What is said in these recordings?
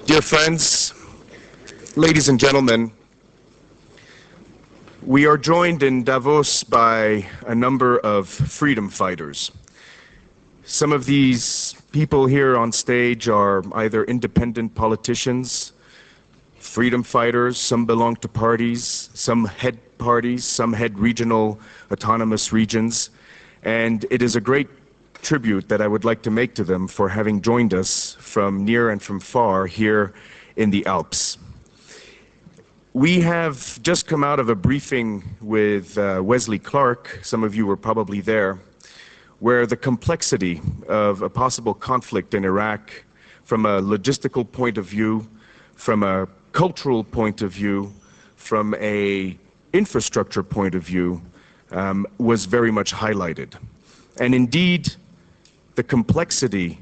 Dear friends, ladies and gentlemen, we are joined in Davos by a number of freedom fighters. Some of these people here on stage are either independent politicians, freedom fighters, some belong to parties, some head parties, some head regional autonomous regions, and it is a great tribute that I would like to make to them for having joined us from near and from far here in the Alps. We have just come out of a briefing with Wesley Clark, some of you were probably there, where the complexity of a possible conflict in Iraq from a logistical point of view, from a cultural point of view, from an infrastructure point of view, was very much highlighted. And indeed, the complexity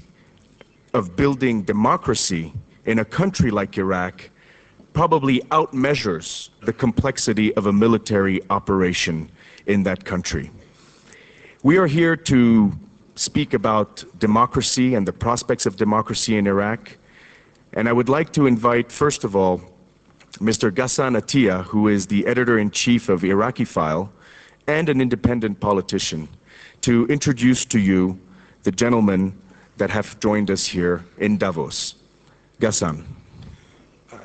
of building democracy in a country like Iraq probably outmeasures the complexity of a military operation in that country. We are here to speak about democracy and the prospects of democracy in Iraq. And I would like to invite, first of all, Mr. Ghassan Attiyah, who is the editor-in-chief of Iraqi File and an independent politician, to introduce to you the gentlemen that have joined us here in Davos. Ghassan.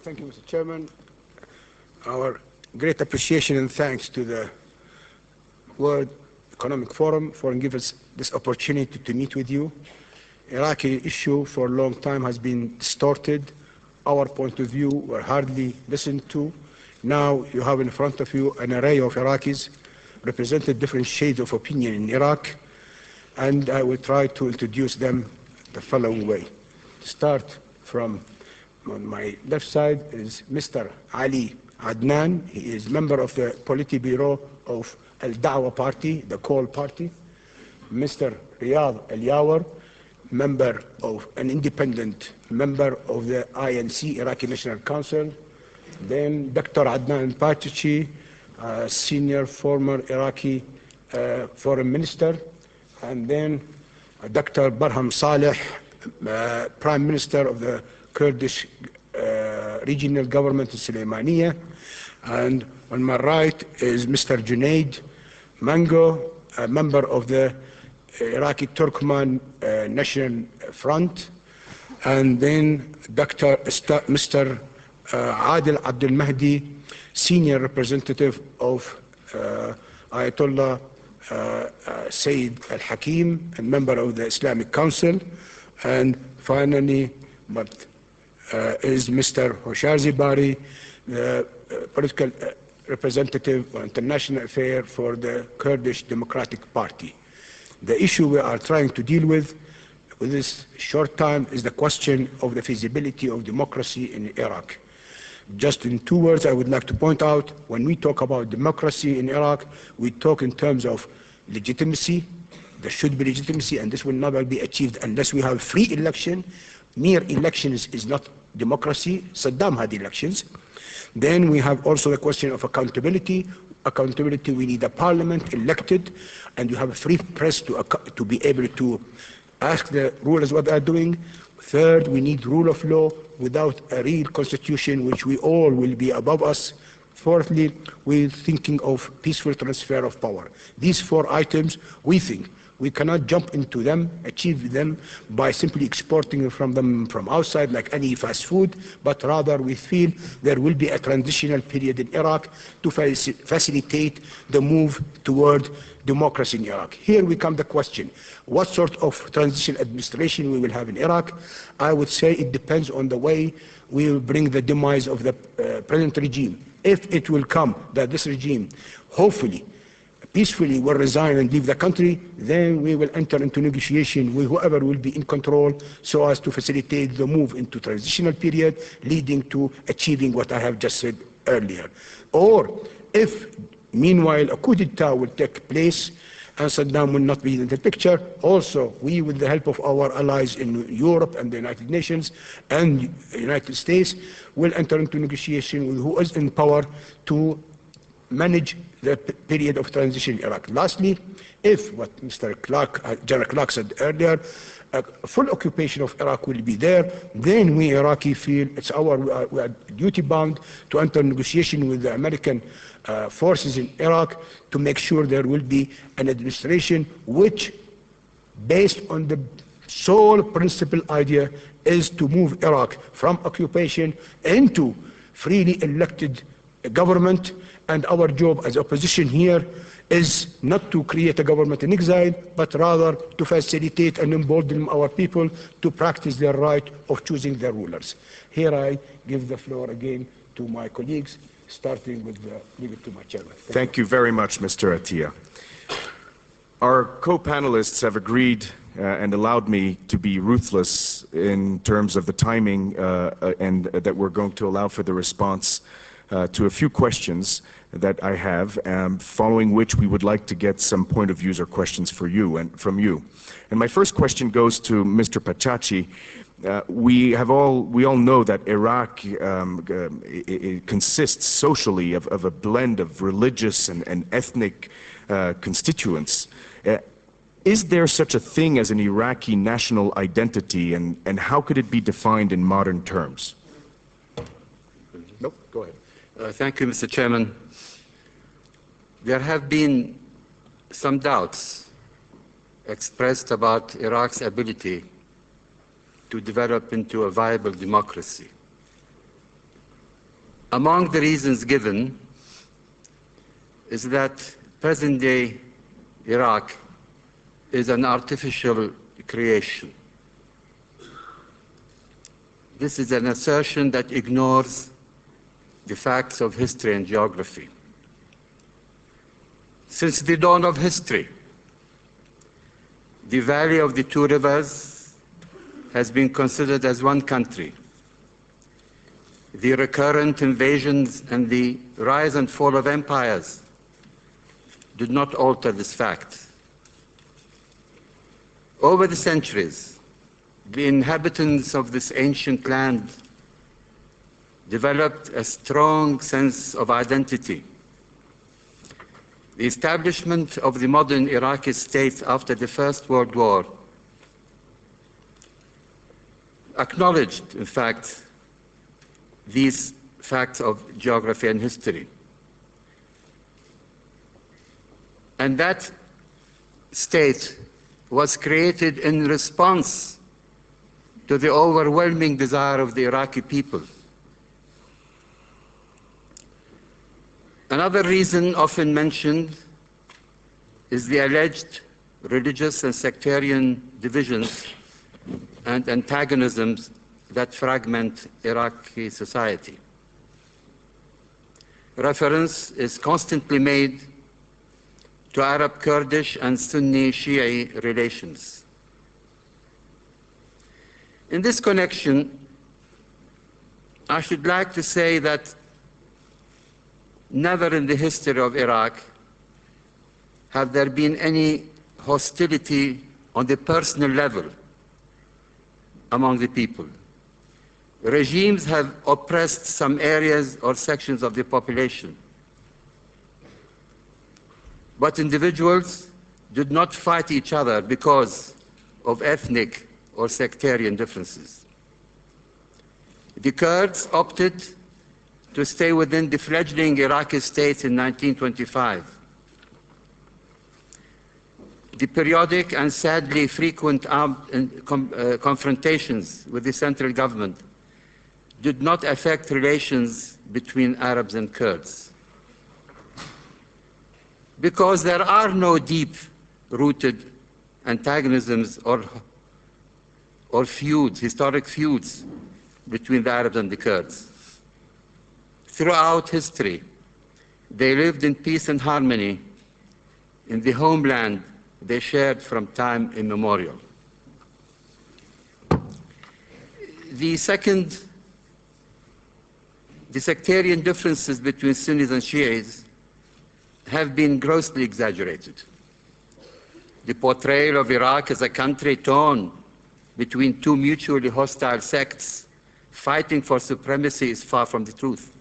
Thank you, Mr. Chairman. Our great appreciation and thanks to the World Economic Forum for giving us this opportunity to meet with you. Iraqi issue for a long time has been distorted. Our point of view were hardly listened to. Now you have in front of you an array of Iraqis representing different shades of opinion in Iraq, and I will try to introduce them the following way. Start from on my left side is Mr. Ali Adnan. He is member of the Politburo of Al-Da'wa Party, the Call Party. Mr. Riyadh Yawar, member of an independent member of the INC, Iraqi National Council. Then Dr. Adnan Pachachi, senior former Iraqi foreign minister. And then Dr. Barham Salih, Prime Minister of the Kurdish Regional Government-Sulaymania. And on my right is Mr. Cuneyt Mengu, a member of the Iraqi Turkmen National Front. And then Mr. Adil Abdul Mahdi, senior representative of Ayatollah Sayyid al-Hakim, a member of the Islamic Council. And finally, is Mr. Hoshyar Zebari, the political representative on international affairs for the Kurdish Democratic Party. The issue we are trying to deal with this short time is the question of the feasibility of democracy in Iraq. Just in 2 words, I would like to point out, when we talk about democracy in Iraq, we talk in terms of legitimacy. There should be legitimacy, and this will never be achieved unless we have free election. Mere elections is not democracy. Saddam had elections. Then we have also the question of accountability. Accountability, we need a parliament elected, and you have a free press to be able to ask the rulers what they are doing. Third, we need rule of law without a real constitution, which we all will be above us. Fourthly, we're thinking of peaceful transfer of power. These 4 items, we think, we cannot jump into them, achieve them by simply exporting from them from outside like any fast food, but rather we feel there will be a transitional period in Iraq to facilitate the move toward democracy in Iraq. Here we come to the question, what sort of transition administration we will have in Iraq? I would say it depends on the way we will bring the demise of the present regime. If it will come that this regime, hopefully, peacefully will resign and leave the country, then we will enter into negotiation with whoever will be in control so as to facilitate the move into transitional period, leading to achieving what I have just said earlier. Or if, meanwhile, a coup d'etat will take place and Saddam will not be in the picture, also we, with the help of our allies in Europe and the United Nations and the United States, will enter into negotiation with who is in power to manage the period of transition in Iraq. Lastly, if what Mr. Clark, General Clark said earlier, full occupation of Iraq will be there, then we Iraqi feel it's we are duty bound to enter negotiation with the American forces in Iraq to make sure there will be an administration which, based on the sole principal idea, is to move Iraq from occupation into freely elected government. And our job as opposition here is not to create a government in exile, but rather to facilitate and embolden our people to practice their right of choosing their rulers. Here I give the floor again to my colleagues, starting with leave it to my chairman. Thank you very much, Mr. Attiyah. Our co-panelists have agreed and allowed me to be ruthless in terms of the timing and that we're going to allow for the response to a few questions that I have, following which we would like to get some point of views or questions for you and from you. And my first question goes to Mr. Pachachi. We all know that Iraq it consists socially of a blend of religious and ethnic constituents. Is there such a thing as an Iraqi national identity, and how could it be defined in modern terms? Nope, go ahead. Thank you, Mr. Chairman. There have been some doubts expressed about Iraq's ability to develop into a viable democracy. Among the reasons given is that present-day Iraq is an artificial creation. This is an assertion that ignores the facts of history and geography. Since the dawn of history, the valley of the two rivers has been considered as one country. The recurrent invasions and the rise and fall of empires did not alter this fact. Over the centuries, the inhabitants of this ancient land developed a strong sense of identity. The establishment of the modern Iraqi state after the First World War acknowledged, in fact, these facts of geography and history. And that state was created in response to the overwhelming desire of the Iraqi people. Another reason often mentioned is the alleged religious and sectarian divisions and antagonisms that fragment Iraqi society. Reference is constantly made to Arab Kurdish and Sunni Shia relations. In this connection, I should like to say that never in the history of Iraq have there been any hostility on the personal level among the people. Regimes have oppressed some areas or sections of the population, but individuals did not fight each other because of ethnic or sectarian differences. The Kurds opted to stay within the fledgling Iraqi state in 1925. The periodic and sadly frequent armed confrontations with the central government did not affect relations between Arabs and Kurds, because there are no deep-rooted antagonisms or feuds, historic feuds between the Arabs and the Kurds. Throughout history, they lived in peace and harmony in the homeland they shared from time immemorial. The sectarian differences between Sunnis and Shias have been grossly exaggerated. The portrayal of Iraq as a country torn between two mutually hostile sects fighting for supremacy is far from the truth.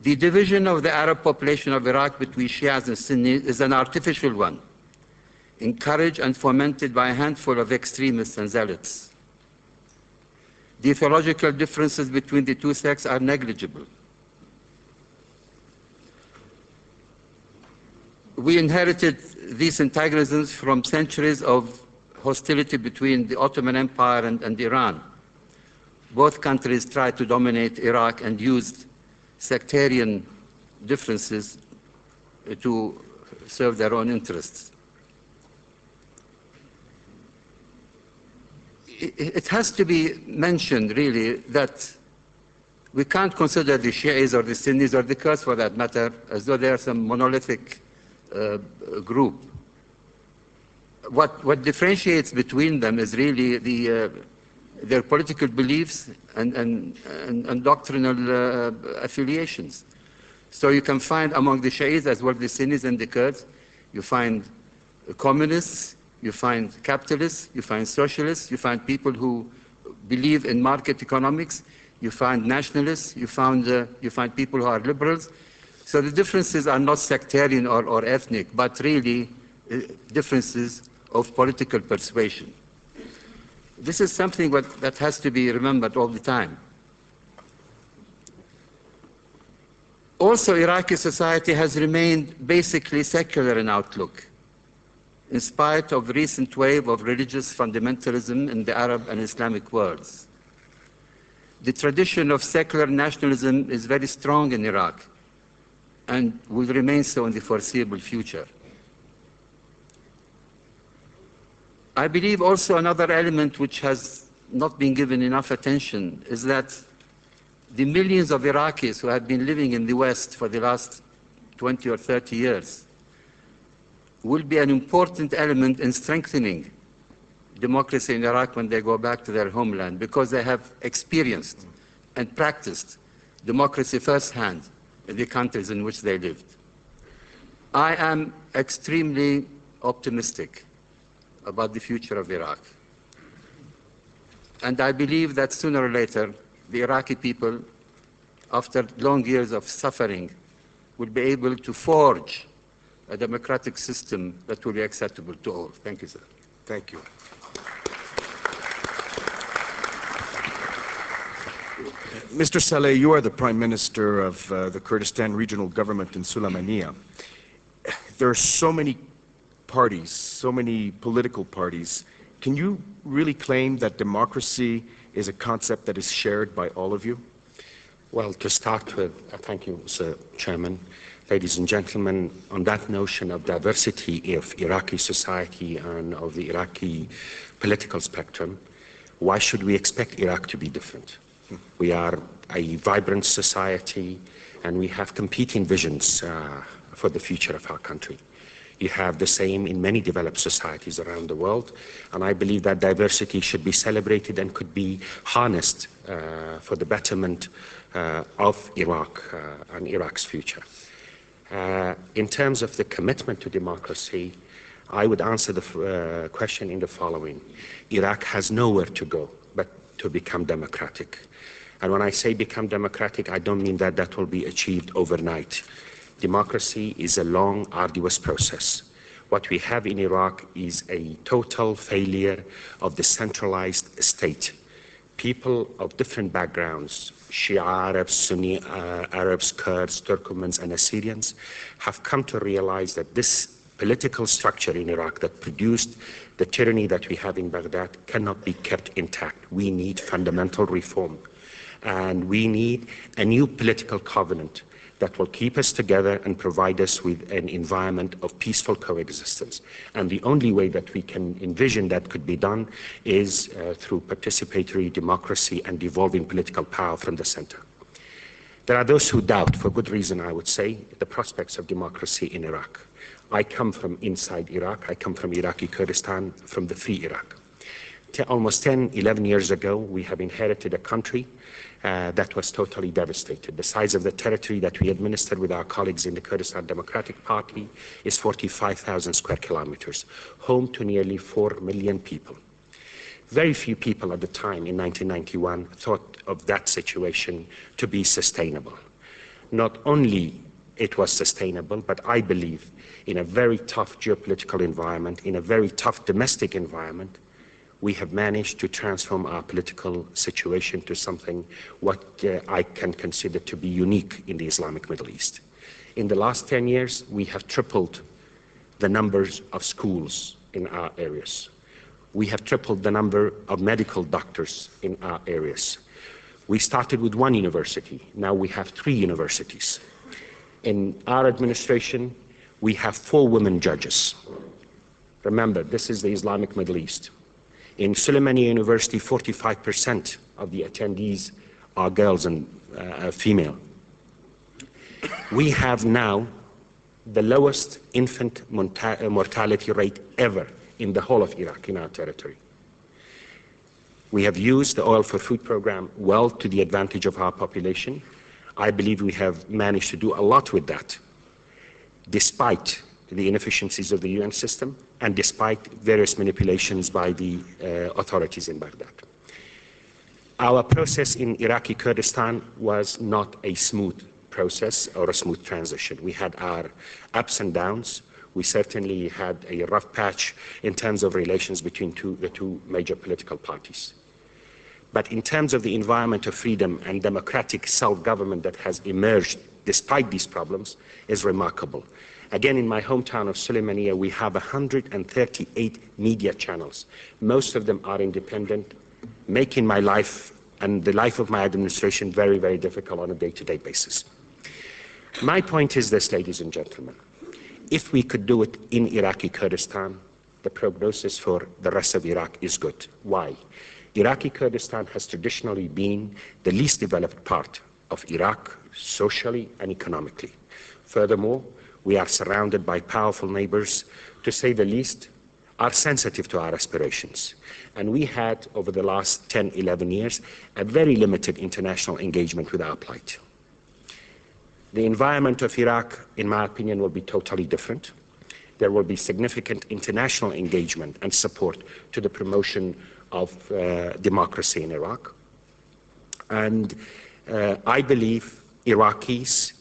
The division of the Arab population of Iraq between Shias and Sunnis is an artificial one, encouraged and fomented by a handful of extremists and zealots. The theological differences between the two sects are negligible. We inherited these antagonisms from centuries of hostility between the Ottoman Empire and Iran. Both countries tried to dominate Iraq and used sectarian differences to serve their own interests. It has to be mentioned, really, that we can't consider the Shias or the Sunnis or the Kurds, for that matter, as though they are some monolithic group. What differentiates between them is really their political beliefs and doctrinal affiliations. So you can find among the Shias as well the Sunnis and the Kurds, you find communists, you find capitalists, you find socialists, you find people who believe in market economics, you find nationalists, you find people who are liberals. So the differences are not sectarian or ethnic, but really differences of political persuasion. This is something that has to be remembered all the time. Also, Iraqi society has remained basically secular in outlook, in spite of the recent wave of religious fundamentalism in the Arab and Islamic worlds. The tradition of secular nationalism is very strong in Iraq and will remain so in the foreseeable future. I believe also another element which has not been given enough attention is that the millions of Iraqis who have been living in the West for the last 20 or 30 years will be an important element in strengthening democracy in Iraq when they go back to their homeland, because they have experienced and practiced democracy firsthand in the countries in which they lived. I am extremely optimistic about the future of Iraq. And I believe that sooner or later, the Iraqi people, after long years of suffering, will be able to forge a democratic system that will be acceptable to all. Thank you, sir. Thank you. Mr. Salih, you are the Prime Minister of the Kurdistan Regional Government in Sulaymania. There are so many parties, so many political parties. Can you really claim that democracy is a concept that is shared by all of you? Well, to start with, thank you, Mr. Chairman. Ladies and gentlemen, on that notion of diversity of Iraqi society and of the Iraqi political spectrum, why should we expect Iraq to be different? We are a vibrant society and we have competing visions for the future of our country. You have the same in many developed societies around the world, and I believe that diversity should be celebrated and could be harnessed for the betterment of Iraq and Iraq's future. In terms of the commitment to democracy, I would answer the question in the following. Iraq has nowhere to go but to become democratic. And when I say become democratic, I don't mean that that will be achieved overnight. Democracy is a long, arduous process. What we have in Iraq is a total failure of the centralized state. People of different backgrounds, Shia Arabs, Sunni Arabs, Kurds, Turkmens, and Assyrians, have come to realize that this political structure in Iraq that produced the tyranny that we have in Baghdad cannot be kept intact. We need fundamental reform. And we need a new political covenant that will keep us together and provide us with an environment of peaceful coexistence. And the only way that we can envision that could be done is through participatory democracy and devolving political power from the center. There are those who doubt, for good reason I would say, the prospects of democracy in Iraq. I come from inside Iraq. I come from Iraqi Kurdistan, from the free Iraq. Almost 10, 11 years ago, we have inherited a country that was totally devastated. The size of the territory that we administered with our colleagues in the Kurdistan Democratic Party is 45,000 square kilometers, home to nearly 4 million people. Very few people at the time in 1991 thought of that situation to be sustainable. not only it was sustainable, but I believe in a very tough geopolitical environment, in a very tough domestic environment, we have managed to transform our political situation to something what I can consider to be unique in the Islamic Middle East. In the last 10 years, we have tripled the numbers of schools in our areas. We have tripled the number of medical doctors in our areas. We started with 1 university. Now we have 3 universities. In our administration, we have 4 women judges. Remember, this is the Islamic Middle East. In Sulaymania University, 45% of the attendees are girls and female. We have now the lowest infant mortality rate ever in the whole of Iraq, in our territory. We have used the Oil for Food program well to the advantage of our population. I believe we have managed to do a lot with that, despite the inefficiencies of the UN system and despite various manipulations by the authorities in Baghdad. Our process in Iraqi Kurdistan was not a smooth process or a smooth transition. We had our ups and downs. We certainly had a rough patch in terms of relations between the two major political parties. But in terms of the environment of freedom and democratic self-government that has emerged despite these problems is remarkable. Again, in my hometown of Sulaymania, we have 138 media channels. Most of them are independent, making my life and the life of my administration very, very difficult on a day-to-day basis. My point is this, ladies and gentlemen. If we could do it in Iraqi Kurdistan, the prognosis for the rest of Iraq is good. Why? Iraqi Kurdistan has traditionally been the least developed part of Iraq, socially and economically. Furthermore, we are surrounded by powerful neighbors, to say the least, are sensitive to our aspirations. And we had, over the last 10, 11 years, a very limited international engagement with our plight. The environment of Iraq, in my opinion, will be totally different. There will be significant international engagement and support to the promotion of democracy in Iraq. And I believe Iraqis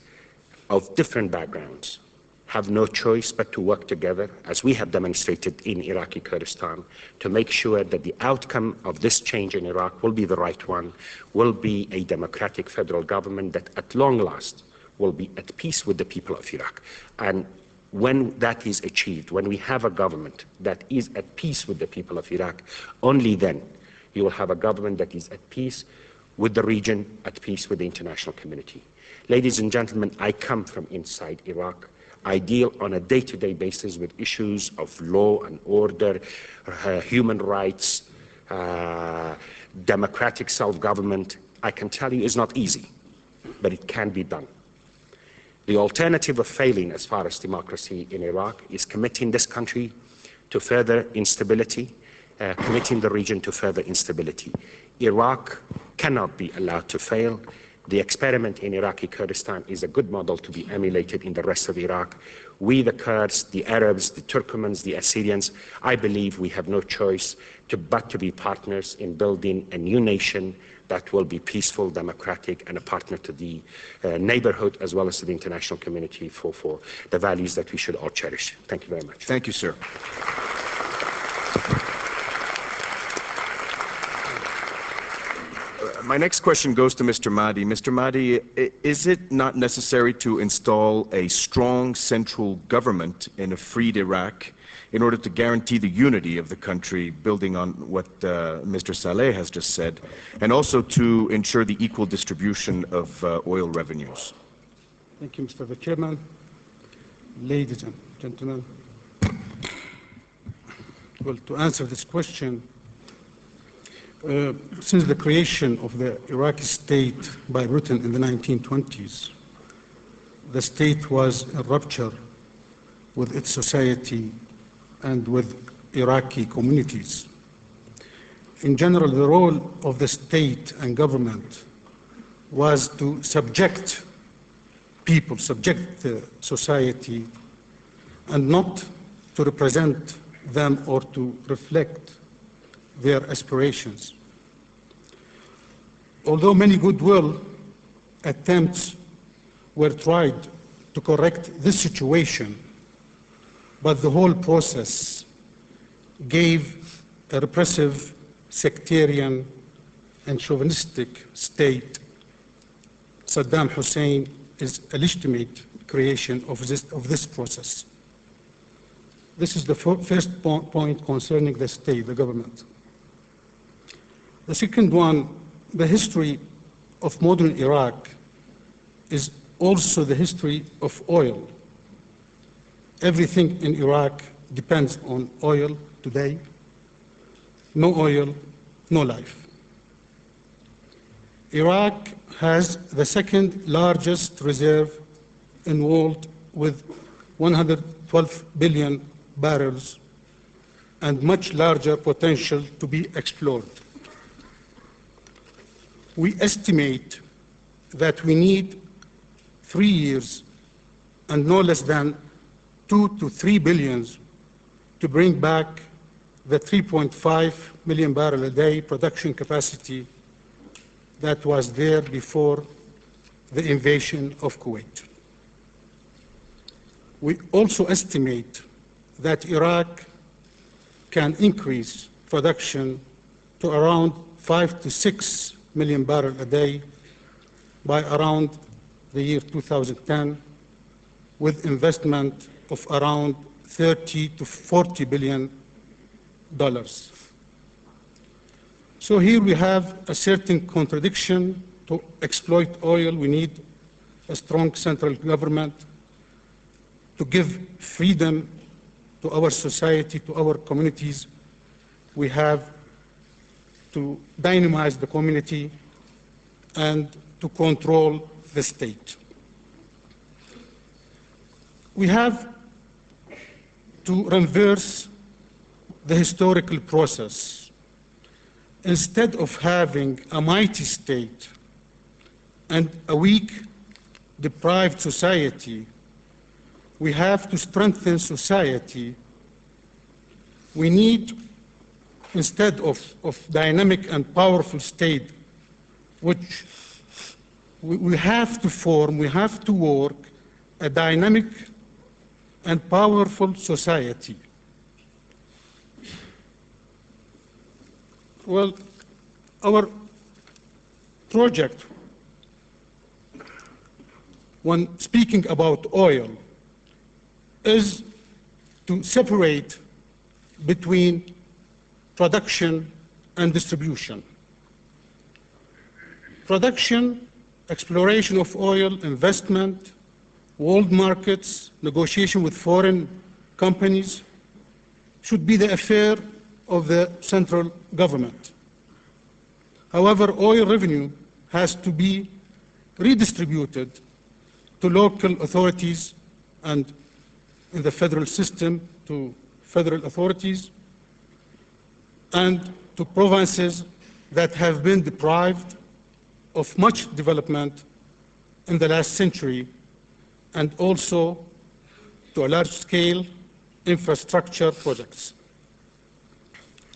of different backgrounds have no choice but to work together, as we have demonstrated in Iraqi Kurdistan, to make sure that the outcome of this change in Iraq will be the right one, will be a democratic federal government that at long last will be at peace with the people of Iraq. And when that is achieved, when we have a government that is at peace with the people of Iraq, only then you will have a government that is at peace with the region, at peace with the international community. Ladies and gentlemen, I come from inside Iraq. I deal on a day-to-day basis with issues of law and order, human rights, democratic self-government. I can tell you it's not easy, but it can be done. The alternative of failing as far as democracy in Iraq is committing this country to further instability, committing the region to further instability. Iraq cannot be allowed to fail. The experiment in Iraqi Kurdistan is a good model to be emulated in the rest of Iraq. We, the Kurds, the Arabs, the Turkmens, the Assyrians, I believe we have no choice but to be partners in building a new nation that will be peaceful, democratic, and a partner to the neighborhood as well as to the international community for the values that we should all cherish. Thank you very much. Thank you, sir. My next question goes to Mr. Mahdi. Mr. Mahdi, is it not necessary to install a strong central government in a freed Iraq in order to guarantee the unity of the country, building on what Mr. Salih has just said, and also to ensure the equal distribution of oil revenues? Thank you, Mr. Chairman. Ladies and gentlemen, well, to answer this question, since the creation of the Iraqi state by Britain in the 1920s, the state was in rupture with its society and with Iraqi communities. In general, the role of the state and government was to subject people, subject the society, and not to represent them or to reflect their aspirations. Although many goodwill attempts were tried to correct this situation, but the whole process gave a repressive, sectarian, and chauvinistic state. Saddam Hussein is a legitimate creation of this process. This is the first point concerning the state, the government. The second one, the history of modern Iraq is also the history of oil. Everything in Iraq depends on oil today. No oil, no life. Iraq has the second largest reserve in the world with 112 billion barrels and much larger potential to be explored. We estimate that we need 3 years and no less than 2 to 3 billion to bring back the 3.5 million barrel a day production capacity that was there before the invasion of Kuwait. We also estimate that Iraq can increase production to around 5 to 6 million barrels a day by around the year 2010, with investment of around 30 to 40 billion dollars. So here we have a certain contradiction. To exploit oil, we need a strong central government to give freedom to our society, to our communities. We have to dynamize the community and to control the state. We have to reverse the historical process. Instead of having a mighty state and a weak, deprived society, we have to strengthen society. We need, instead of dynamic and powerful state, which we have to form, we have to work a dynamic and powerful society. Well, our project, when speaking about oil, is to separate between production and distribution. Production, exploration of oil, investment, world markets, negotiation with foreign companies should be the affair of the central government. However, oil revenue has to be redistributed to local authorities and in the federal system to federal authorities and to provinces that have been deprived of much development in the last century, and also to a large scale infrastructure projects.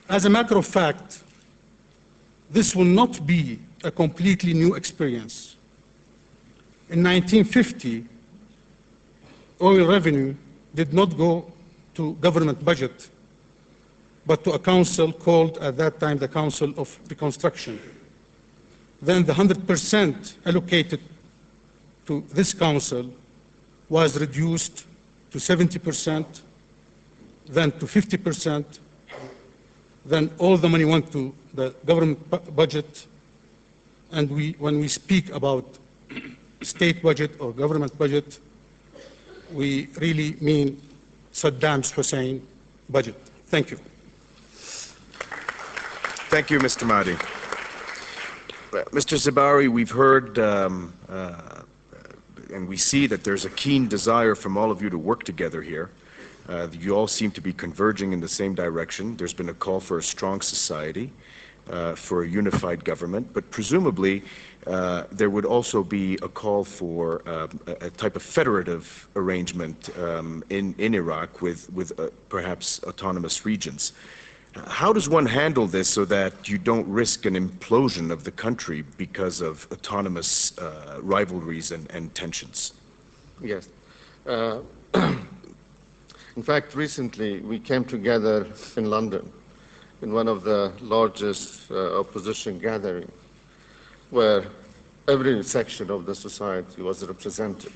As a matter of fact, this will not be a completely new experience. In 1950, oil revenue did not go to government budget, but to a council called at that time the Council of Reconstruction. Then the 100% allocated to this council was reduced to 70%, then to 50%, then all the money went to the government budget, and when we speak about state budget or government budget, we really mean Saddam Hussein budget. Thank you. Thank you, Mr. Mahdi. Mr. Zebari, we've heard and we see that there's a keen desire from all of you to work together here. You all seem to be converging in the same direction. There's been a call for a strong society, for a unified government, but presumably there would also be a call for a type of federative arrangement in Iraq with perhaps autonomous regions. How does one handle this so that you don't risk an implosion of the country because of autonomous rivalries and tensions? Yes. In fact, recently we came together in London in one of the largest opposition gatherings where every section of the society was represented.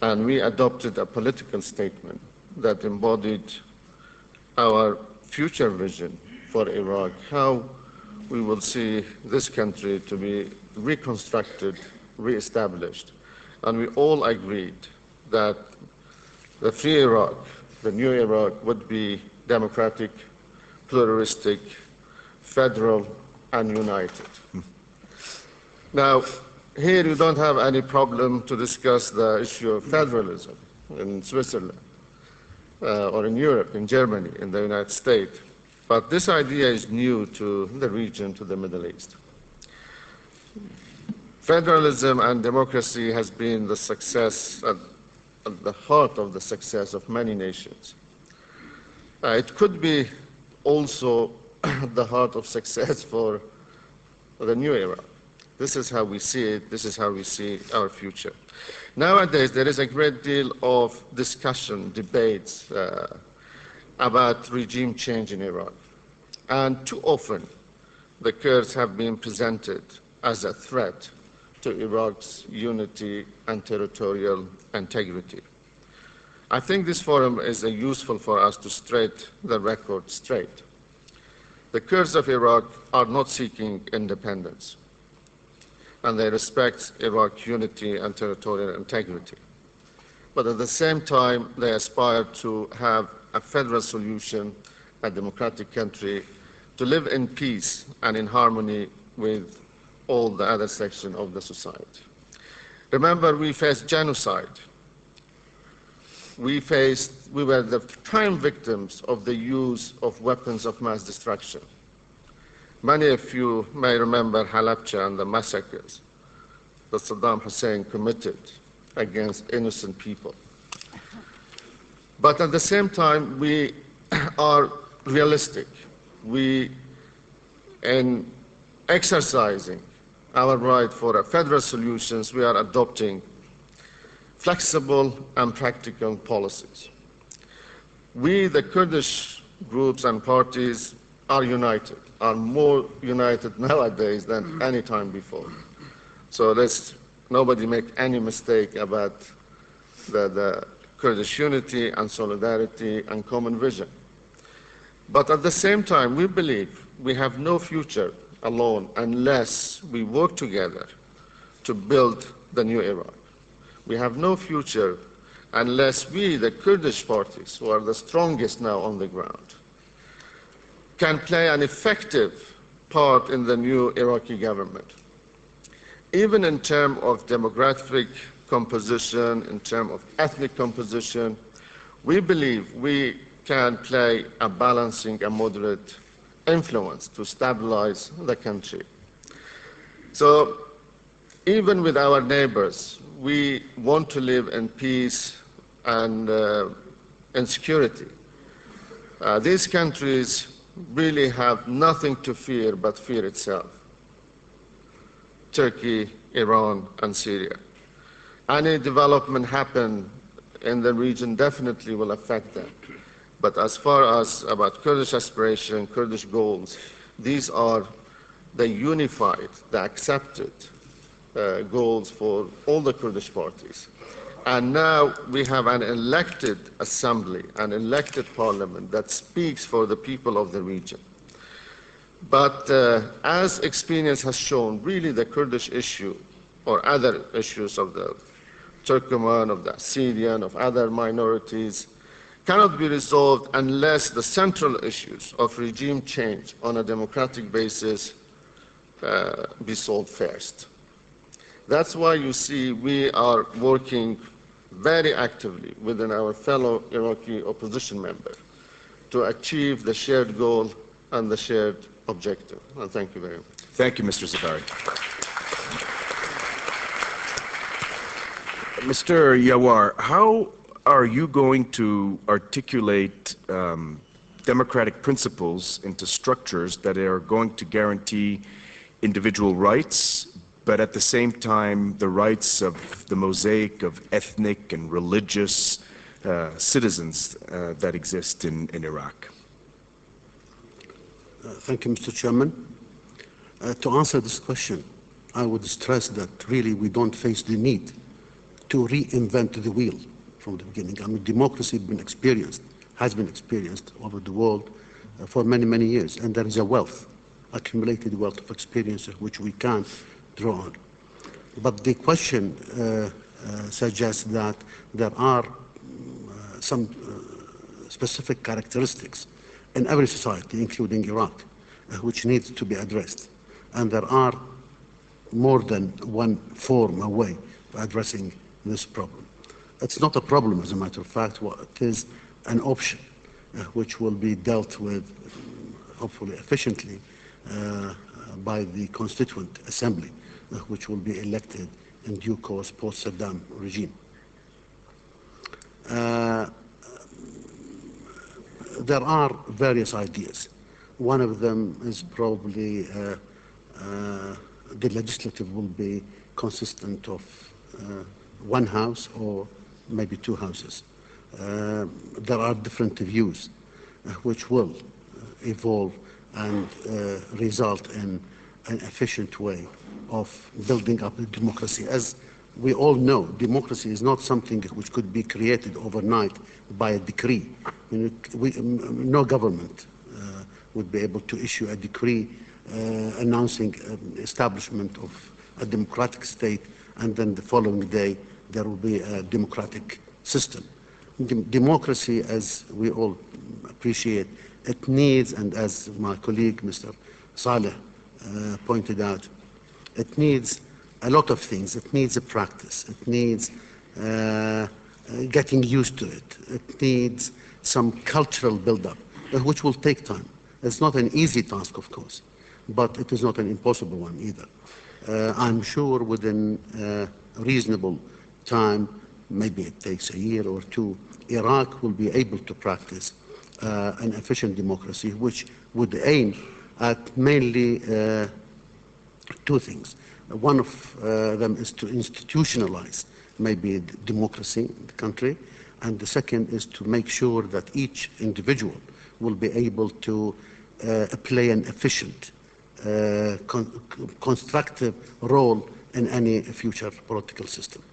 And we adopted a political statement that embodied our future vision for Iraq, how we will see this country to be reconstructed, reestablished. And we all agreed that the free Iraq, the new Iraq, would be democratic, pluralistic, federal, and united. Now, here you don't have any problem to discuss the issue of federalism in Switzerland, or in Europe, in Germany, in the United States. But this idea is new to the region, to the Middle East. Federalism and democracy has been the success, at the heart of the success of many nations. It could be also the heart of success for the new era. This is how we see it. This is how we see our future. Nowadays, there is a great deal of discussion, debates about regime change in Iraq. And too often, the Kurds have been presented as a threat to Iraq's unity and territorial integrity. I think this forum is useful for us to straight the record straight. The Kurds of Iraq are not seeking independence, and they respect Iraq's unity and territorial integrity. But at the same time, they aspire to have a federal solution, a democratic country, to live in peace and in harmony with all the other sections of the society. Remember, we faced genocide. We were the prime victims of the use of weapons of mass destruction. Many of you may remember Halabja and the massacres that Saddam Hussein committed against innocent people. But at the same time, we are realistic. In exercising our right for a federal solutions, we are adopting flexible and practical policies. We, the Kurdish groups and parties, are united, are more united nowadays than any time before. So let's nobody make any mistake about the Kurdish unity and solidarity and common vision. But at the same time, we believe we have no future alone unless we work together to build the new Iraq. We have no future unless we, the Kurdish parties, who are the strongest now on the ground, can play an effective part in the new Iraqi government. Even in terms of demographic composition, in terms of ethnic composition, we believe we can play a balancing, a moderate influence to stabilize the country. So even with our neighbors, we want to live in peace and in security. These countries really have nothing to fear but fear itself. Turkey, Iran, and Syria. Any development happen in the region definitely will affect them. But as far as about Kurdish aspiration, Kurdish goals, these are the unified, the accepted goals for all the Kurdish parties. And now we have an elected assembly, an elected parliament that speaks for the people of the region. But as experience has shown, really the Kurdish issue or other issues of the Turkmen, of the Syrian, of other minorities, cannot be resolved unless the central issues of regime change on a democratic basis be solved first. That's why you see we are working very actively within our fellow Iraqi opposition members to achieve the shared goal and the shared objective. And thank you very much. Thank you, Mr. Zebari. Mr. Yawar, how are you going to articulate democratic principles into structures that are going to guarantee individual rights, but at the same time the rights of the mosaic of ethnic and religious citizens that exist in Iraq? Thank you, Mr. Chairman. To answer this question, I would stress that really we don't face the need to reinvent the wheel from the beginning. I mean, democracy has been experienced over the world for many, many years, and there is a accumulated wealth of experiences which we can draw on. But the question suggests that there are some specific characteristics in every society, including Iraq, which needs to be addressed. And there are more than one form, a way of addressing this problem. It's not a problem, as a matter of fact. It is an option which will be dealt with, hopefully efficiently, by the Constituent Assembly, which will be elected in due course post-Saddam regime. There are various ideas. One of them is probably the legislative will be consistent of one house or maybe two houses. There are different views which will evolve and result in an efficient way of building up the democracy. As we all know, democracy is not something which could be created overnight by a decree. No government would be able to issue a decree announcing establishment of a democratic state, and then the following day there will be a democratic system. Democracy, as we all appreciate, it needs, and as my colleague Mr. Salih pointed out, it needs a lot of things. It needs a practice. It needs getting used to it. It needs some cultural build-up, which will take time. It's not an easy task, of course, but it is not an impossible one either. I'm sure within a reasonable time, maybe it takes a year or two, Iraq will be able to practice an efficient democracy, which would aim at mainly two things. One of them is to institutionalize maybe democracy in the country, and the second is to make sure that each individual will be able to play an efficient, constructive role in any future political system.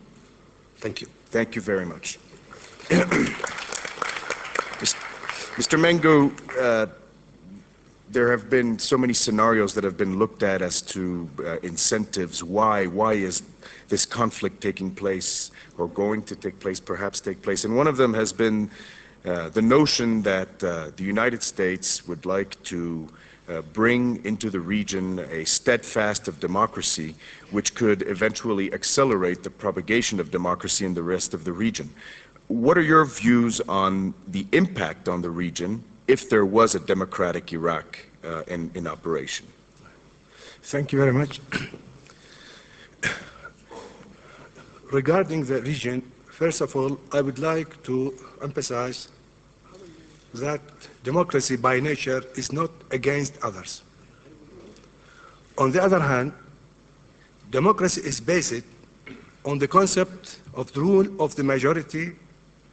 Thank you. Thank you very much. Mr. Mengu, there have been so many scenarios that have been looked at as to incentives. Why is this conflict taking place, or going to take place, perhaps take place? And one of them has been the notion that the United States would like to bring into the region a steadfast of democracy, which could eventually accelerate the propagation of democracy in the rest of the region. What are your views on the impact on the region if there was a democratic Iraq in operation? Thank you very much. Regarding the region, first of all, I would like to emphasize that democracy by nature is not against others. On the other hand, democracy is based on the concept of the rule of the majority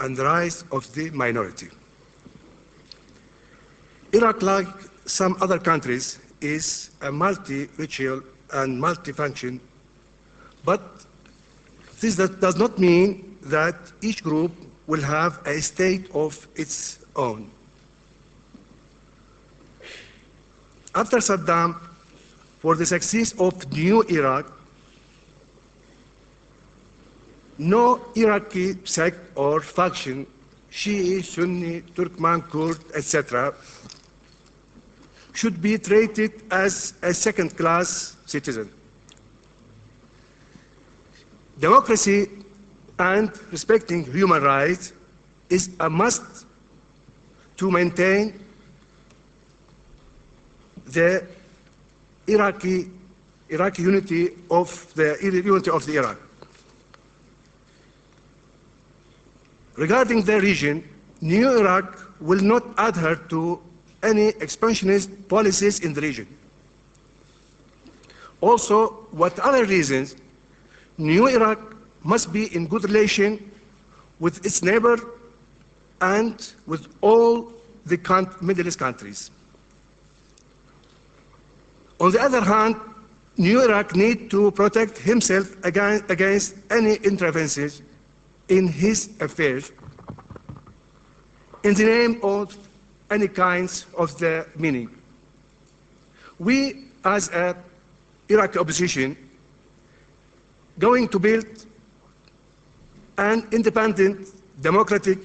and the rights of the minority. Iraq, like some other countries, is a multi-ritual and multi-function, but this does not mean that each group will have a state of its own. After Saddam, for the success of new Iraq, no Iraqi sect or faction, Shi'i, Sunni, Turkmen, Kurd, etc., should be treated as a second-class citizen. Democracy and respecting human rights is a must to maintain the Iraqi unity of the Iraq. Regarding the region, new Iraq will not adhere to any expansionist policies in the region. Also, what other reasons, new Iraq must be in good relation with its neighbor and with all the Middle East countries. On the other hand, new Iraq needs to protect himself against any interferences in his affairs in the name of any kinds of the meaning. We, as a Iraqi opposition, going to build an independent, democratic,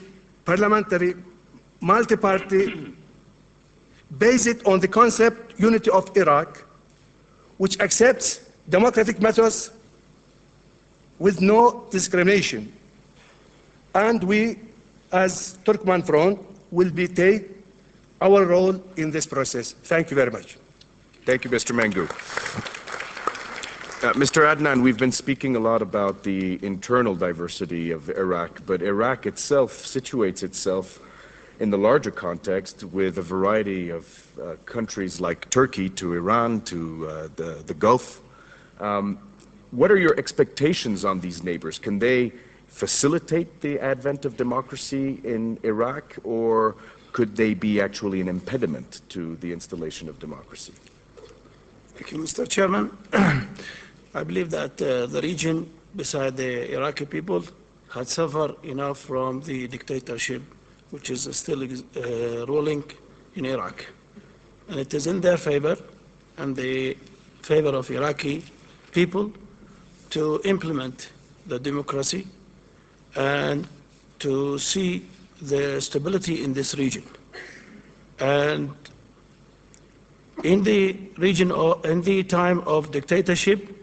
parliamentary, multi-party, based on the concept unity of Iraq, which accepts democratic methods with no discrimination. And we, as Turkmen Front, will be take our role in this process. Thank you very much. Thank you, Mr. Mengu. Mr. Adnan, we've been speaking a lot about the internal diversity of Iraq, but Iraq itself situates itself in the larger context with a variety of countries like Turkey to Iran to the Gulf. What are your expectations on these neighbors? Can they facilitate the advent of democracy in Iraq, or could they be actually an impediment to the installation of democracy? Thank you, Mr. Chairman. I believe that the region, beside the Iraqi people, had suffered enough from the dictatorship, which is still ruling in Iraq. And it is in their favor and the favor of Iraqi people to implement the democracy and to see the stability in this region. And in the region, in the time of dictatorship,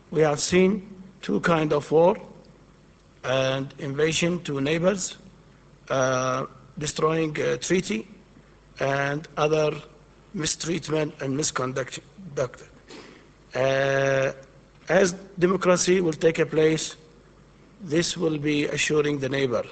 we have seen two kinds of war and invasion to neighbors, destroying a treaty, and other mistreatment and misconduct. As democracy will take a place, this will be assuring the neighbor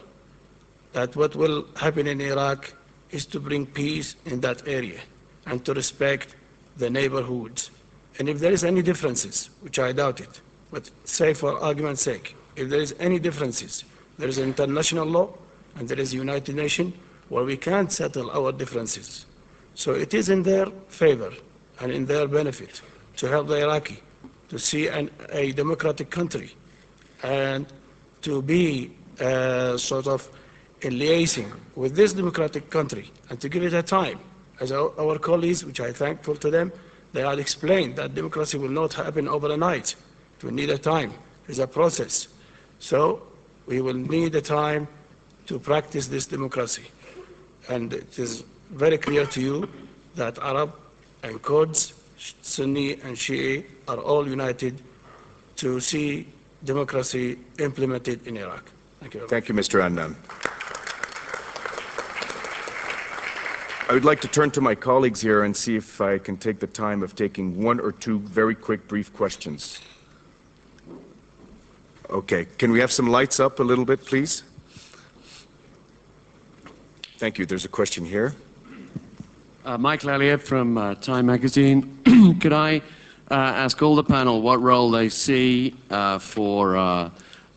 that what will happen in Iraq is to bring peace in that area and to respect the neighborhoods. And if there is any differences, which I doubt it, but say for argument's sake, if there is any differences, there is international law and there is United Nations where we can settle our differences. So it is in their favor and in their benefit to help the Iraqi to see a democratic country and to be sort of in liaising with this democratic country and to give it a time. As our colleagues, which I'm thankful to them, they had explained that democracy will not happen overnight. It will need a time. It's a process. So we will need a time to practice this democracy. And it is very clear to you that Arab and Kurds, Sunni and Shia are all united to see democracy implemented in Iraq. Thank you. Thank you, Mr. Adnan. I would like to turn to my colleagues here and see if I can take the time of taking one or two very quick, brief questions. Okay, can we have some lights up a little bit, please? Thank you. There's a question here. Michael Elliott from Time Magazine. Could I ask all the panel what role they see for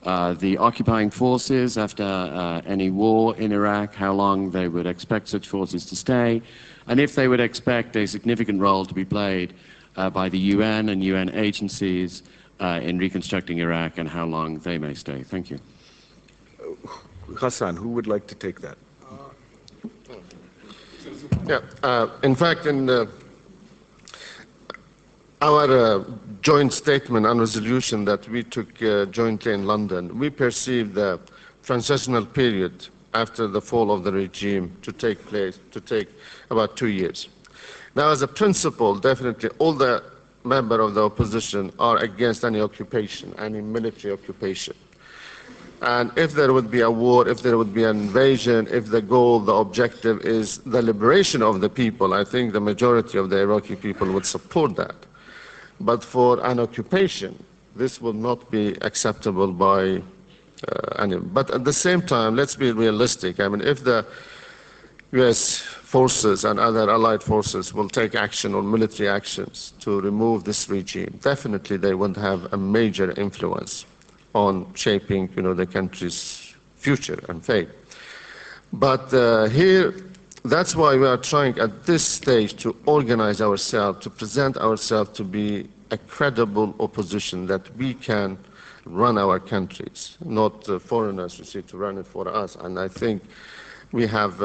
the occupying forces after any war in Iraq, how long they would expect such forces to stay, and if they would expect a significant role to be played by the UN and UN agencies in reconstructing Iraq, and how long they may stay. Thank you. Ghassan, who would like to take that? In fact, in our joint statement and resolution that we took jointly in London, we perceived the transitional period after the fall of the regime to take about 2 years. Now, as a principle, definitely all the members of the opposition are against any occupation, any military occupation. And if there would be a war, if there would be an invasion, if the goal, the objective is the liberation of the people, I think the majority of the Iraqi people would support that. But for an occupation, this will not be acceptable by any. But at the same time, let's be realistic. I mean, if the US forces and other allied forces will take action or military actions to remove this regime, definitely they would have a major influence on shaping, the country's future and fate. But here, that's why we are trying at this stage to organize ourselves, to present ourselves to be a credible opposition that we can run our countries, not foreigners, to run it for us. And I think we have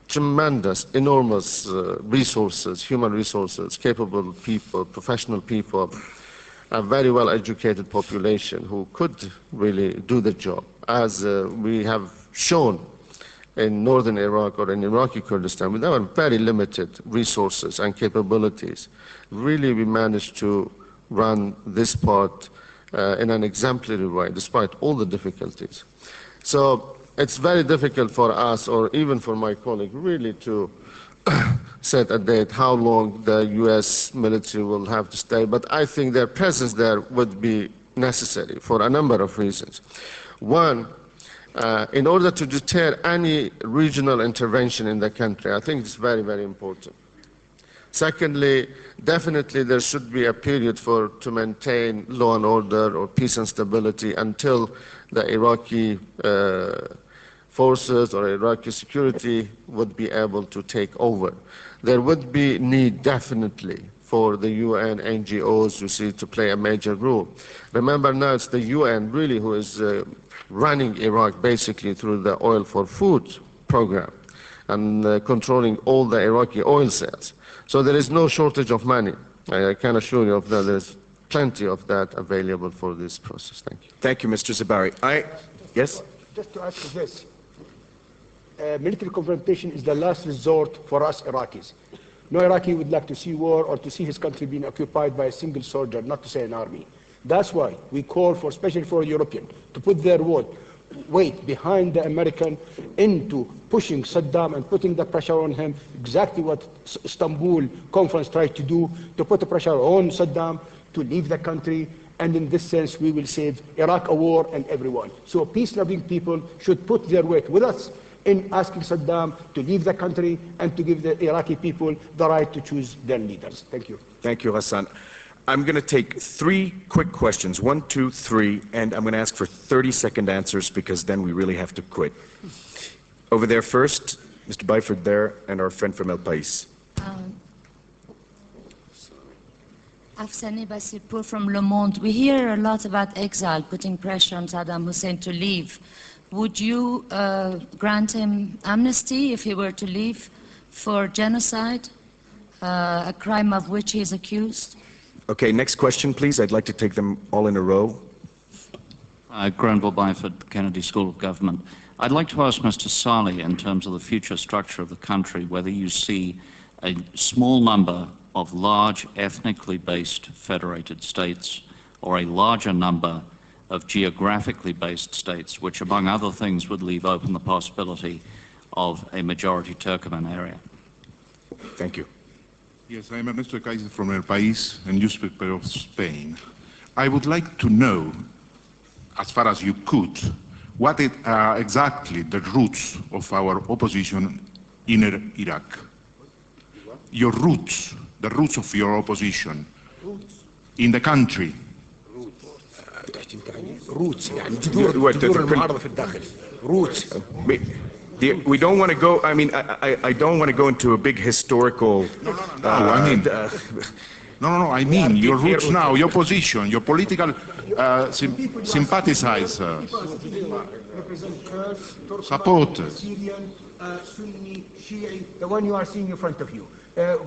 tremendous, enormous resources, human resources, capable people, professional people, a very well-educated population who could really do the job, as we have shown in northern Iraq or in Iraqi Kurdistan, with our very limited resources and capabilities. Really, we managed to run this part in an exemplary way, despite all the difficulties. So it's very difficult for us, or even for my colleague, really to set a date how long the US military will have to stay. But I think their presence there would be necessary for a number of reasons. One, in order to deter any regional intervention in the country, I think it's very, very important. Secondly, definitely there should be a period to maintain law and order or peace and stability until the Iraqi forces or Iraqi security would be able to take over. There would be need definitely for the UN, NGOs, to play a major role. Remember now it's the UN really who is running Iraq basically through the oil for food program and controlling all the Iraqi oil sales. So there is no shortage of money. I can assure you of that. There's plenty of that available for this process. Thank you. Thank you, Mr. Zebari. Yes? Just to add to this, military confrontation is the last resort for us Iraqis. No Iraqi would like to see war or to see his country being occupied by a single soldier, not to say an army. That's why we call for, especially for Europeans, to put their weight behind the American into pushing Saddam and putting the pressure on him, exactly what Istanbul conference tried to do, to put the pressure on Saddam to leave the country, and in this sense we will save Iraq a war and everyone. So peace-loving people should put their weight with us in asking Saddam to leave the country and to give the Iraqi people the right to choose their leaders. Thank you. Thank you, Ghassan. I'm going to take 3 quick questions, 1, 2, 3, and I'm going to ask for 30-second answers because then we really have to quit. Over there first, Mr. Byford there, and our friend from El País. Afsani Basirpour from Le Monde. We hear a lot about exile, putting pressure on Saddam Hussein to leave. Would you grant him amnesty if he were to leave for genocide, a crime of which he is accused? Okay, next question, please. I'd like to take them all in a row. Granville Byford, Kennedy School of Government. I'd like to ask Mr. Salih, in terms of the future structure of the country, whether you see a small number of large ethnically based federated states or a larger number of geographically based states, which among other things would leave open the possibility of a majority Turkmen area. Thank you. Yes, I'm Ernesto Kaiser from El País, a newspaper of Spain. I would like to know, as far as you could, what are exactly the roots of our opposition in Iraq? Your roots, the roots of your opposition in the country. Roots يعني جذور المعارضة في الداخل. Roots. We don't want to go, I don't want to go into a big historical... I mean your roots now, your position, your political sympathizers, supporters. Syrian, Sunni, Shi'i, the one you are seeing in front of you,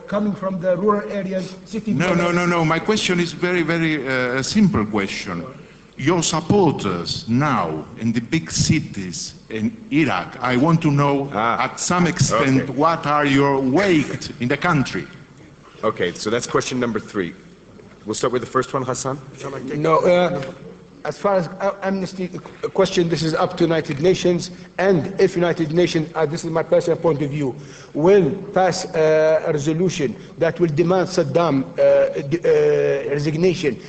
coming from the rural areas, cities... No, my question is very, very simple question. Your supporters now in the big cities in Iraq, I want to know at some extent what are your weight in the country? Okay, so that's question number 3. We'll start with the first one, Ghassan. No, as far as amnesty question, this is up to United Nations, and if United Nations, this is my personal point of view, will pass a resolution that will demand Saddam resignation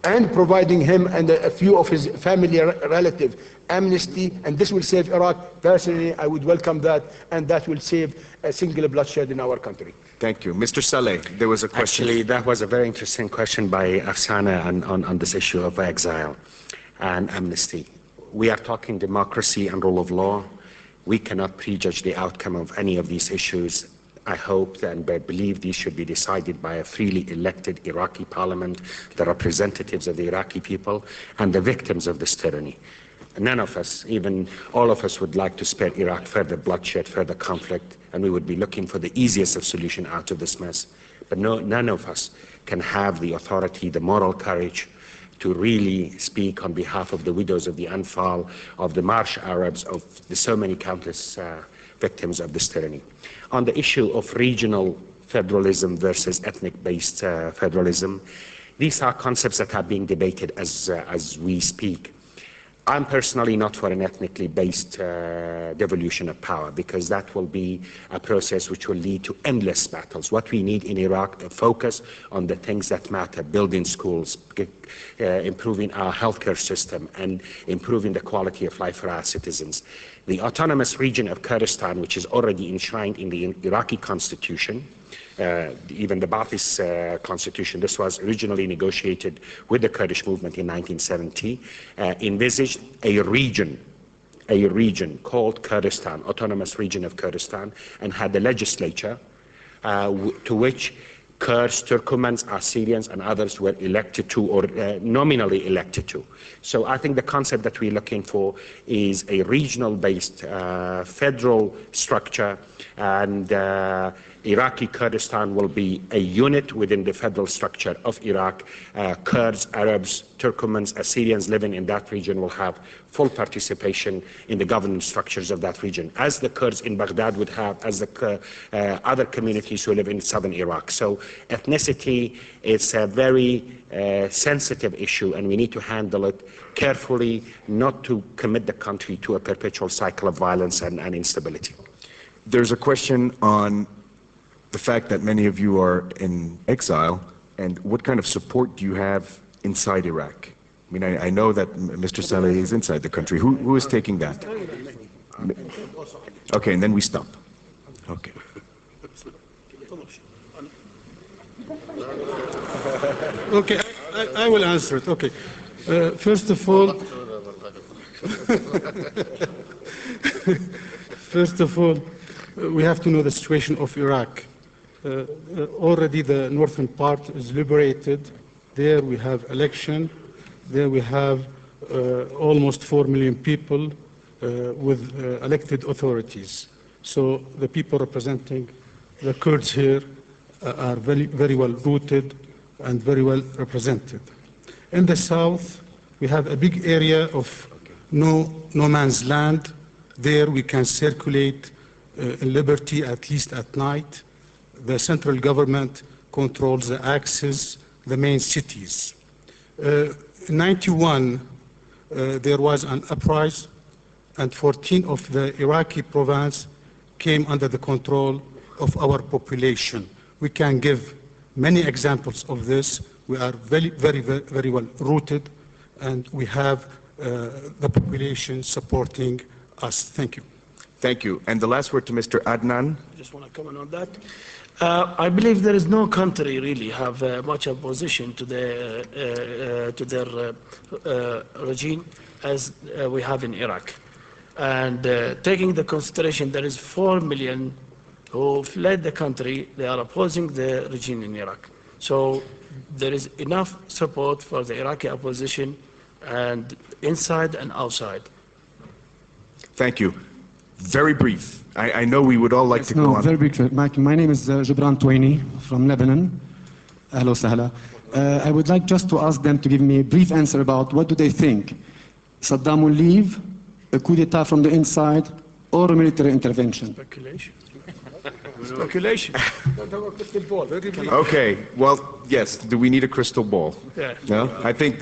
and providing him and a few of his family relatives amnesty, and this will save Iraq. Personally, I would welcome that, and that will save a single bloodshed in our country. Thank you. Mr. Saleh, there was a question. Actually, that was a very interesting question by Afsana on this issue of exile and amnesty. We are talking democracy and rule of law. We cannot prejudge the outcome of any of these issues. I hope and I believe these should be decided by a freely elected Iraqi parliament, the representatives of the Iraqi people, and the victims of this tyranny. None of us, even all of us, would like to spare Iraq further bloodshed, further conflict, and we would be looking for the easiest of solution out of this mess. But none of us can have the authority, the moral courage to really speak on behalf of the widows of the Anfal, of the Marsh Arabs, of the so many countless victims of this tyranny. On the issue of regional federalism versus ethnic-based federalism, these are concepts that are being debated as we speak. I'm personally not for an ethnically based devolution of power, because that will be a process which will lead to endless battles. What we need in Iraq, a focus on the things that matter, building schools, improving our healthcare system, and improving the quality of life for our citizens. The autonomous region of Kurdistan, which is already enshrined in the Iraqi constitution, even the Ba'athist constitution, this was originally negotiated with the Kurdish movement in 1970, envisaged a region called Kurdistan, Autonomous Region of Kurdistan, and had a legislature to which Kurds, Turkmens, Assyrians, and others were elected to, or nominally elected to. So I think the concept that we're looking for is a regional-based federal structure, and Iraqi Kurdistan will be a unit within the federal structure of Iraq. Kurds, Arabs, Turkmens, Assyrians living in that region will have full participation in the governance structures of that region, as the Kurds in Baghdad would have, as the other communities who live in southern Iraq. So ethnicity is a very sensitive issue, and we need to handle it carefully, not to commit the country to a perpetual cycle of violence and instability. There's a question on the fact that many of you are in exile, and what kind of support do you have inside Iraq? I mean, I know that Mr. Saleh is inside the country. Who is taking that? Okay, and then we stop. Okay. Okay, I will answer it. Okay. First of all, we have to know the situation of Iraq. Already the northern part is liberated. There we have election. There we have almost 4 million people with elected authorities. So the people representing the Kurds here are very well rooted and very well represented. In the south, we have a big area of no man's land. There we can circulate in liberty, at least at night. The central government controls the access, the main cities. In 91, there was an uprising, and 14 of the Iraqi provinces came under the control of our population. We can give many examples of this. We are very well rooted, and we have the population supporting us. Thank you. Thank you. And the last word to Mr. Adnan. I just want to comment on that. I believe there is no country really have much opposition to their regime as we have in Iraq. And taking the consideration there is 4 million who fled the country, they are opposing the regime in Iraq. So there is enough support for the Iraqi opposition, and inside and outside. Thank you. Very brief. I know we would all like to go on. Very brief. My name is Gibran Twaini from Lebanon. Hello, Sahla. I would like just to ask them to give me a brief answer about what do they think. Saddam will leave, a coup d'etat from the inside, or a military intervention? Speculation. Speculation. Okay. Well, yes. Do we need a crystal ball? Yeah. No. I think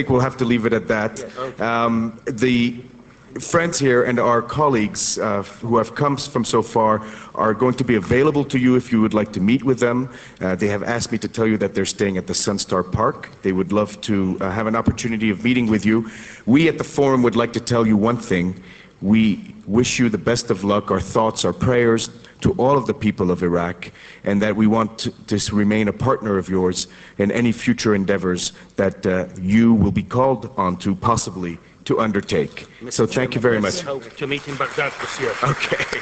we'll have to leave it at that. friends here and our colleagues who have come from so far are going to be available to you if you would like to meet with them. They have asked me to tell you that they're staying at the Sunstar Park. They would love to have an opportunity of meeting with you. We at the Forum would like to tell you one thing. We wish you the best of luck. Our thoughts, our prayers to all of the people of Iraq, and that we want to remain a partner of yours in any future endeavors that you will be called on to possibly to undertake. So thank you very much. Let's hope to meet in Baghdad this year. Okay.